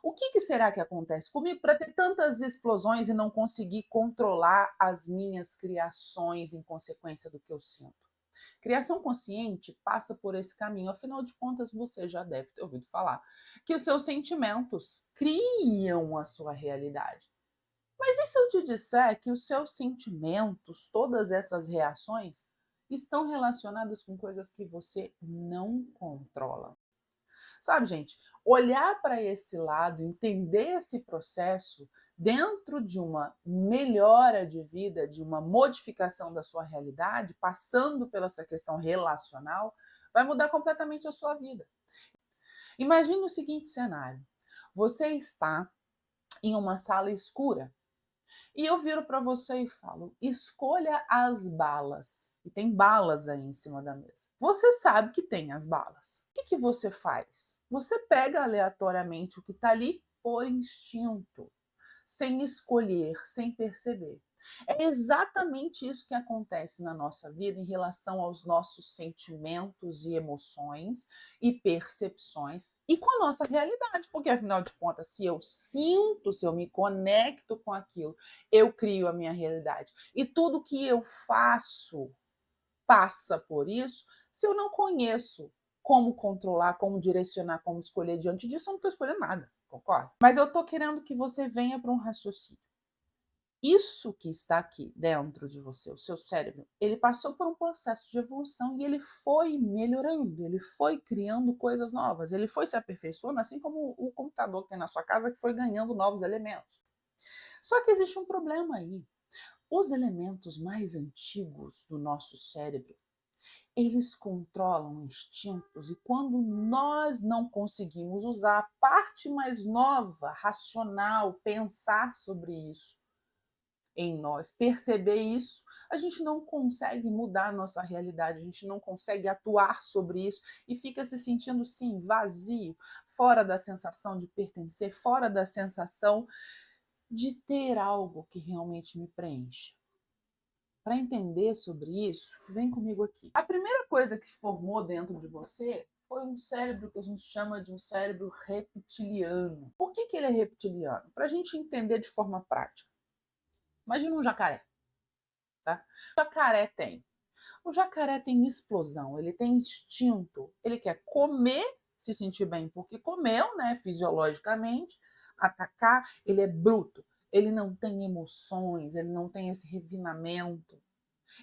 O que será que acontece comigo para ter tantas explosões e não conseguir controlar as minhas criações em consequência do que eu sinto? Criação consciente passa por esse caminho, afinal de contas, você já deve ter ouvido falar que os seus sentimentos criam a sua realidade. Mas e se eu te disser que os seus sentimentos, todas essas reações, estão relacionadas com coisas que você não controla? Sabe, gente, olhar para esse lado, entender esse processo dentro de uma melhora de vida, de uma modificação da sua realidade, passando pela essa questão relacional, vai mudar completamente a sua vida. Imagine o seguinte cenário: você está em uma sala escura e eu viro para você e falo: escolha as balas. E tem balas aí em cima da mesa. Você sabe que tem as balas. O que você faz? Você pega aleatoriamente o que está ali por instinto, sem escolher, sem perceber. É exatamente isso que acontece na nossa vida em relação aos nossos sentimentos e emoções e percepções e com a nossa realidade, porque afinal de contas, se eu sinto, se eu me conecto com aquilo, eu crio a minha realidade. E tudo que eu faço passa por isso. Se eu não conheço como controlar, como direcionar, como escolher diante disso, eu não estou escolhendo nada, concorda? Mas eu estou querendo que você venha para um raciocínio. Isso que está aqui dentro de você, o seu cérebro, ele passou por um processo de evolução e ele foi melhorando, ele foi criando coisas novas, ele foi se aperfeiçoando, assim como o computador que tem na sua casa que foi ganhando novos elementos. Só que existe um problema aí. Os elementos mais antigos do nosso cérebro, eles controlam instintos e quando nós não conseguimos usar a parte mais nova, racional, pensar sobre isso, em nós, perceber isso, a gente não consegue mudar a nossa realidade, a gente não consegue atuar sobre isso e fica se sentindo, sim, vazio, fora da sensação de pertencer, fora da sensação de ter algo que realmente me preenche. Para entender sobre isso, vem comigo aqui. A primeira coisa que formou dentro de você foi um cérebro que a gente chama de um cérebro reptiliano. Por que ele é reptiliano? Para a gente entender de forma prática. Imagina um jacaré. Tá? O jacaré tem explosão, ele tem instinto, ele quer comer, se sentir bem porque comeu, né, fisiologicamente, atacar, ele é bruto, ele não tem emoções, ele não tem esse refinamento.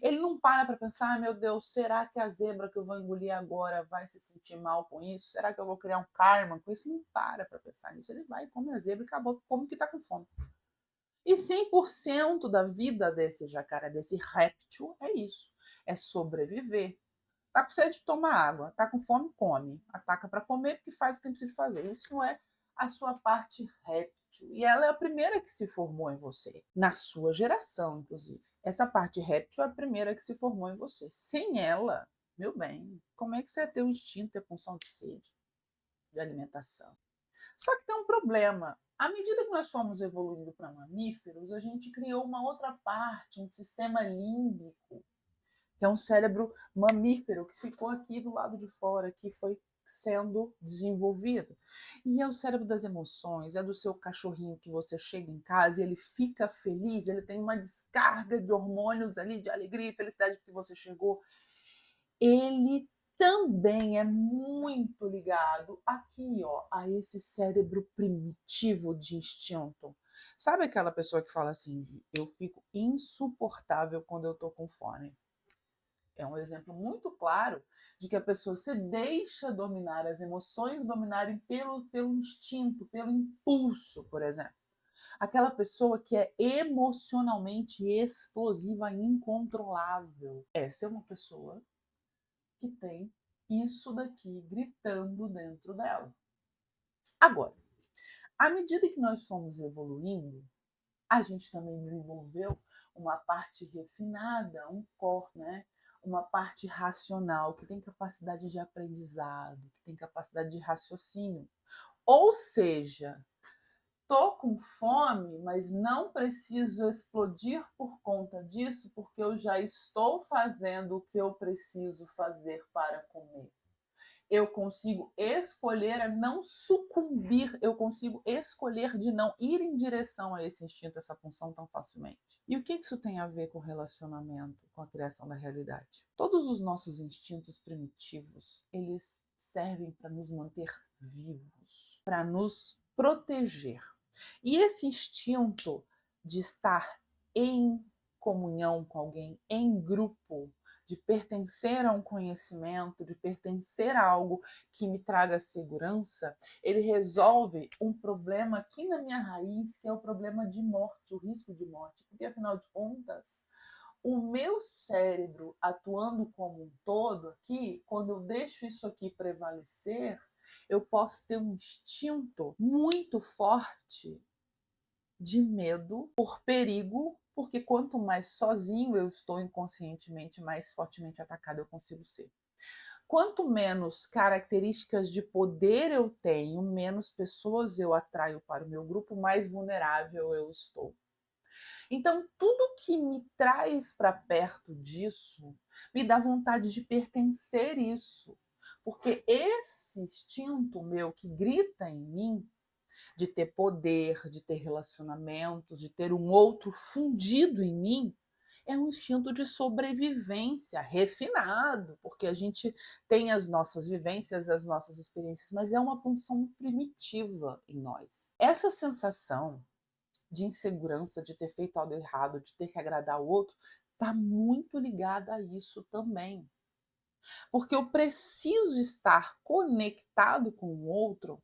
Ele não para pensar, ah, meu Deus, será que a zebra que eu vou engolir agora vai se sentir mal com isso? Será que eu vou criar um karma com isso? Não para pensar nisso. Ele vai, come a zebra e acabou, come que tá com fome. E 100% da vida desse jacaré, desse réptil, é isso. É sobreviver. Tá com sede, toma água. Tá com fome, come. Ataca para comer porque faz o que tem que fazer. Isso é a sua parte réptil. E ela é a primeira que se formou em você. Na sua geração, inclusive. Essa parte réptil é a primeira que se formou em você. Sem ela, meu bem, como é que você ia ter o instinto, ter função de sede, de alimentação? Só que tem um problema. À medida que nós fomos evoluindo para mamíferos, a gente criou uma outra parte, um sistema límbico, que é um cérebro mamífero que ficou aqui do lado de fora, que foi sendo desenvolvido. E é o cérebro das emoções, é do seu cachorrinho que você chega em casa e ele fica feliz, ele tem uma descarga de hormônios ali, de alegria e felicidade porque você chegou. Ele também é muito ligado aqui, ó, a esse cérebro primitivo de instinto. Sabe aquela pessoa que fala assim, eu fico insuportável quando eu tô com fome? É um exemplo muito claro de que a pessoa se deixa dominar, as emoções dominarem pelo instinto, pelo impulso, por exemplo. Aquela pessoa que é emocionalmente explosiva e incontrolável. Essa é uma pessoa que tem isso daqui gritando dentro dela. Agora, à medida que nós fomos evoluindo, a gente também desenvolveu uma parte refinada, um core, né? Uma parte racional, que tem capacidade de aprendizado, que tem capacidade de raciocínio. Ou seja, tô com fome, mas não preciso explodir por conta disso, porque eu já estou fazendo o que eu preciso fazer para comer. Eu consigo escolher a não sucumbir, eu consigo escolher de não ir em direção a esse instinto, essa pulsão tão facilmente. E o que isso tem a ver com o relacionamento, com a criação da realidade? Todos os nossos instintos primitivos, eles servem para nos manter vivos, para nos proteger. E esse instinto de estar em comunhão com alguém, em grupo, de pertencer a um conhecimento, de pertencer a algo que me traga segurança, ele resolve um problema aqui na minha raiz, que é o problema de morte, o risco de morte. Porque, afinal de contas, o meu cérebro atuando como um todo aqui, quando eu deixo isso aqui prevalecer, eu posso ter um instinto muito forte de medo por perigo, porque quanto mais sozinho eu estou inconscientemente, mais fortemente atacado eu consigo ser. Quanto menos características de poder eu tenho, menos pessoas eu atraio para o meu grupo, mais vulnerável eu estou. Então, tudo que me traz para perto disso me dá vontade de pertencer a isso. Porque esse instinto meu que grita em mim de ter poder, de ter relacionamentos, de ter um outro fundido em mim, é um instinto de sobrevivência refinado, porque a gente tem as nossas vivências, as nossas experiências, mas é uma pulsão primitiva em nós. Essa sensação de insegurança, de ter feito algo errado, de ter que agradar o outro, está muito ligada a isso também. Porque eu preciso estar conectado com o outro,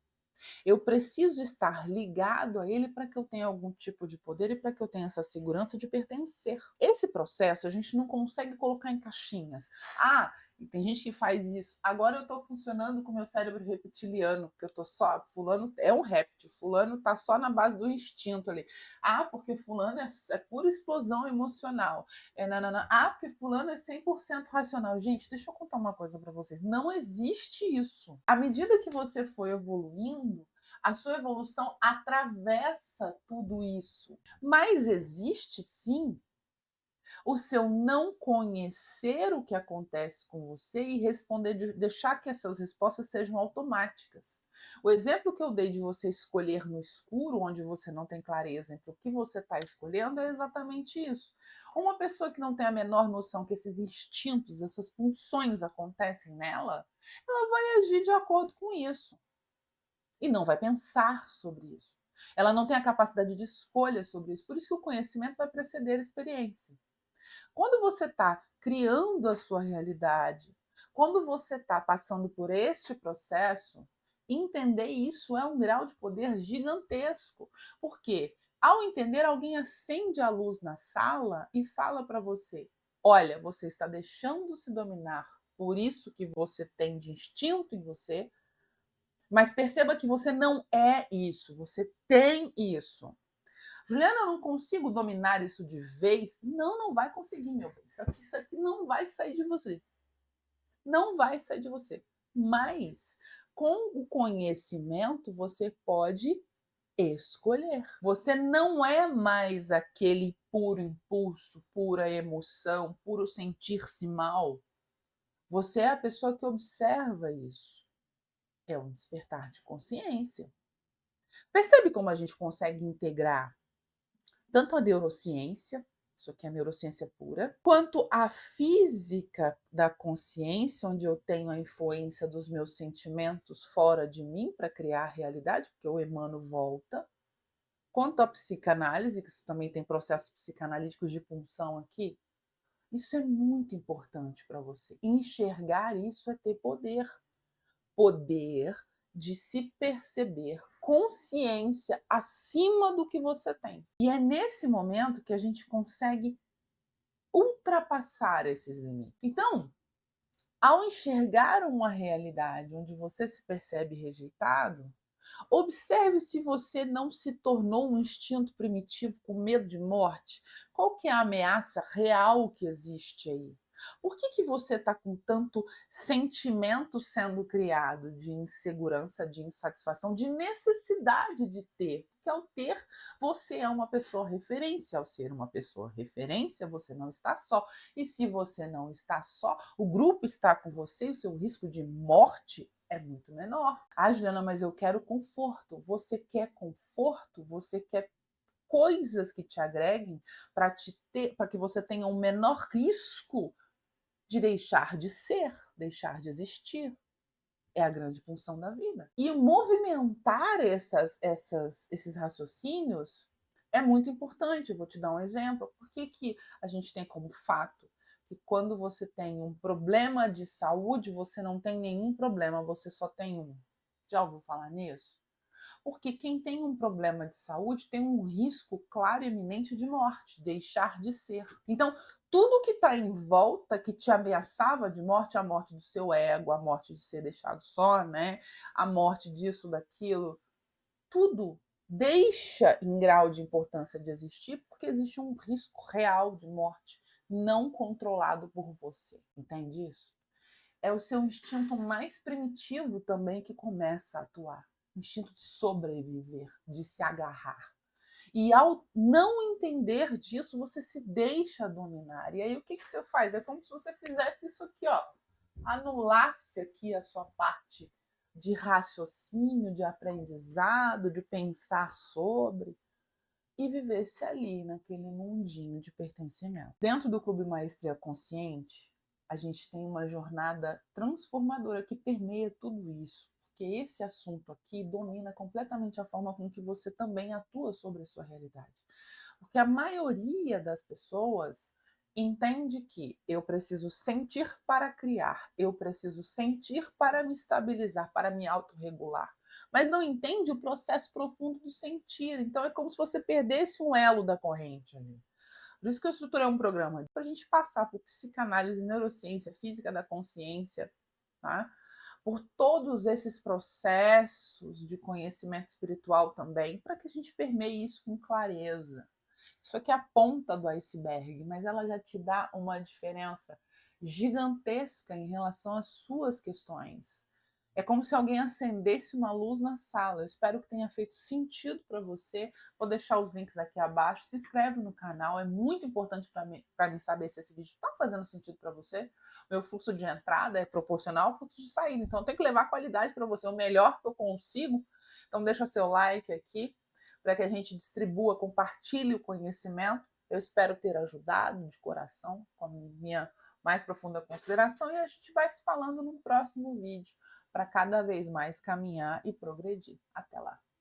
eu preciso estar ligado a ele para que eu tenha algum tipo de poder e para que eu tenha essa segurança de pertencer. Esse processo a gente não consegue colocar em caixinhas. Ah, e tem gente que faz isso. Agora eu estou funcionando com o meu cérebro reptiliano, que eu estou só. Fulano é um réptil, fulano está só na base do instinto ali. Ah, porque fulano é pura explosão emocional. Nanana. Ah, porque fulano é 100% racional. Gente, deixa eu contar uma coisa para vocês. Não existe isso. À medida que você foi evoluindo, a sua evolução atravessa tudo isso. Mas existe sim o seu não conhecer o que acontece com você e responder, deixar que essas respostas sejam automáticas. O exemplo que eu dei de você escolher no escuro, onde você não tem clareza entre o que você está escolhendo, é exatamente isso. Uma pessoa que não tem a menor noção que esses instintos, essas pulsões acontecem nela, ela vai agir de acordo com isso e não vai pensar sobre isso. Ela não tem a capacidade de escolha sobre isso. Por isso que o conhecimento vai preceder a experiência. Quando você está criando a sua realidade, quando você está passando por este processo, entender isso é um grau de poder gigantesco. Porque ao entender, alguém acende a luz na sala e fala para você: olha, você está deixando se dominar por isso que você tem de instinto em você, mas perceba que você não é isso, você tem isso. Juliana, eu não consigo dominar isso de vez. Não, não vai conseguir, meu bem. Isso aqui não vai sair de você. Não vai sair de você. Mas, com o conhecimento, você pode escolher. Você não é mais aquele puro impulso, pura emoção, puro sentir-se mal. Você é a pessoa que observa isso. É um despertar de consciência. Percebe como a gente consegue integrar tanto a neurociência, isso aqui é neurociência pura, quanto a física da consciência, onde eu tenho a influência dos meus sentimentos fora de mim para criar a realidade, porque eu emano volta, quanto à psicanálise, que isso também tem processos psicanalíticos de punção aqui. Isso é muito importante para você. Enxergar isso é ter poder. Poder de se perceber, consciência acima do que você tem. E é nesse momento que a gente consegue ultrapassar esses limites. Então, ao enxergar uma realidade onde você se percebe rejeitado, observe se você não se tornou um instinto primitivo com medo de morte. Qual que é a ameaça real que existe aí? Por que você está com tanto sentimento sendo criado de insegurança, de insatisfação, de necessidade de ter? Porque ao ter, você é uma pessoa referência. Ao ser uma pessoa referência, você não está só. E se você não está só, o grupo está com você, o seu risco de morte é muito menor. Ah, Juliana, mas eu quero conforto. Você quer conforto? Você quer coisas que te agreguem para que você tenha um menor risco de deixar de ser, deixar de existir. É a grande função da vida. E movimentar esses raciocínios é muito importante. Eu vou te dar um exemplo. Por que, que a gente tem como fato que quando você tem um problema de saúde, você não tem nenhum problema, você só tem um? Já ouviu falar nisso? Porque quem tem um problema de saúde tem um risco claro e eminente de morte, deixar de ser. Então, tudo que está em volta que te ameaçava de morte, a morte do seu ego, a morte de ser deixado só, né? A morte disso, daquilo, tudo deixa em grau de importância de existir porque existe um risco real de morte não controlado por você. Entende isso? É o seu instinto mais primitivo também que começa a atuar. O instinto de sobreviver, de se agarrar. E ao não entender disso, você se deixa dominar. E aí o que, que você faz? É como se você fizesse isso aqui, ó. Anulasse aqui a sua parte de raciocínio, de aprendizado, de pensar sobre, e vivesse ali, naquele mundinho de pertencimento. Dentro do Clube Maestria Consciente, a gente tem uma jornada transformadora que permeia tudo isso, porque esse assunto aqui domina completamente a forma com que você também atua sobre a sua realidade. Porque a maioria das pessoas entende que eu preciso sentir para criar, eu preciso sentir para me estabilizar, para me autorregular, mas não entende o processo profundo do sentir. Então é como se você perdesse um elo da corrente ali. Por isso que eu estruturei um programa para a gente passar por psicanálise, neurociência, física da consciência, tá? Por todos esses processos de conhecimento espiritual também, para que a gente permeie isso com clareza. Isso aqui é a ponta do iceberg, mas ela já te dá uma diferença gigantesca em relação às suas questões. É como se alguém acendesse uma luz na sala. Eu espero que tenha feito sentido para você. Vou deixar os links aqui abaixo. Se inscreve no canal, é muito importante para mim saber se esse vídeo está fazendo sentido para você. Meu fluxo de entrada é proporcional ao fluxo de saída, então eu tenho que levar qualidade para você, o melhor que eu consigo. Então deixa seu like aqui para que a gente distribua, compartilhe o conhecimento. Eu espero ter ajudado de coração, com a minha mais profunda consideração, e a gente vai se falando no próximo vídeo para cada vez mais caminhar e progredir. Até lá!